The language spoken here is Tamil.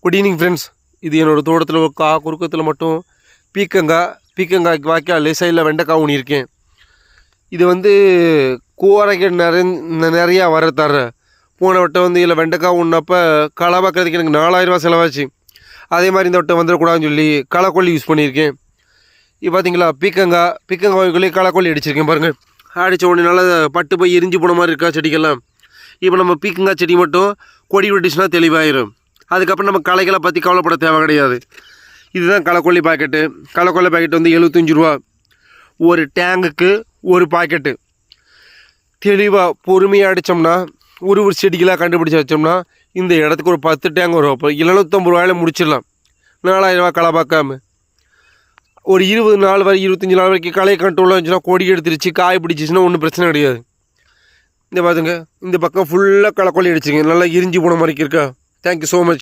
Good evening friends. இது என்னோடய தோட்டத்தில் ஒரு குறுக்கத்தில் மட்டும் பீக்கங்காய்க்கு வாய்க்கால் சைடில் வெண்டைக்காய் ஊனியிருக்கேன். இது வந்து கூரைகள் நிறையா வர தர போன வட்டம் வந்து இதில் வெண்டைக்காய் ஊனப்போ களை பார்க்குறதுக்கு எனக்கு 4000 செலவாச்சு. அதே மாதிரி இந்த வட்டம் வந்துடக்கூடாதுன்னு சொல்லி களைக்கொல்லி யூஸ் பண்ணியிருக்கேன். இப்போ பார்த்தீங்களா பீக்கங்காய்க்குள்ளேயே களைக்கொல்லி அடிச்சிருக்கேன் பாருங்கள். அடித்த உடனே நல்லா பட்டு போய் எரிஞ்சு போன மாதிரி இருக்கா செடிக்கெல்லாம். இப்போ நம்ம பீக்கங்காய் செடி மட்டும் கொடி விட்டுச்சுன்னா தெளிவாயிரும். அதுக்கப்புறம் நம்ம களைகளை பற்றி கவலைப்பட தேவை கிடையாது. இதுதான் களைக்கொல்லி பாக்கெட்டு வந்து 75 ரூபா. ஒரு டேங்குக்கு ஒரு பாக்கெட்டு. தெளிவாக பொறுமையாக அடித்தோம்னா ஒரு செடிகளாக கண்டுபிடிச்சி வச்சோம்னா இந்த இடத்துக்கு ஒரு 10 டேங்க் வரும். அப்போ 750 ரூபாயில் முடிச்சிடலாம். 4000 ரூபா களை பார்க்காம ஒரு 20 நாள் வரை 25 நாள் வரைக்கும் களை கண்ட்ரோலாக இருந்துச்சுன்னா கொடி எடுத்துருச்சு காய் பிடிச்சிச்சுன்னா ஒன்றும் பிரச்சனை கிடையாது. இந்த பார்த்துங்க, இந்த பக்கம் ஃபுல்லாக களைக்கொல்லி அடிச்சுங்க. நல்லா எரிஞ்சு போன மாதிரி இருக்கா. Thank you so much.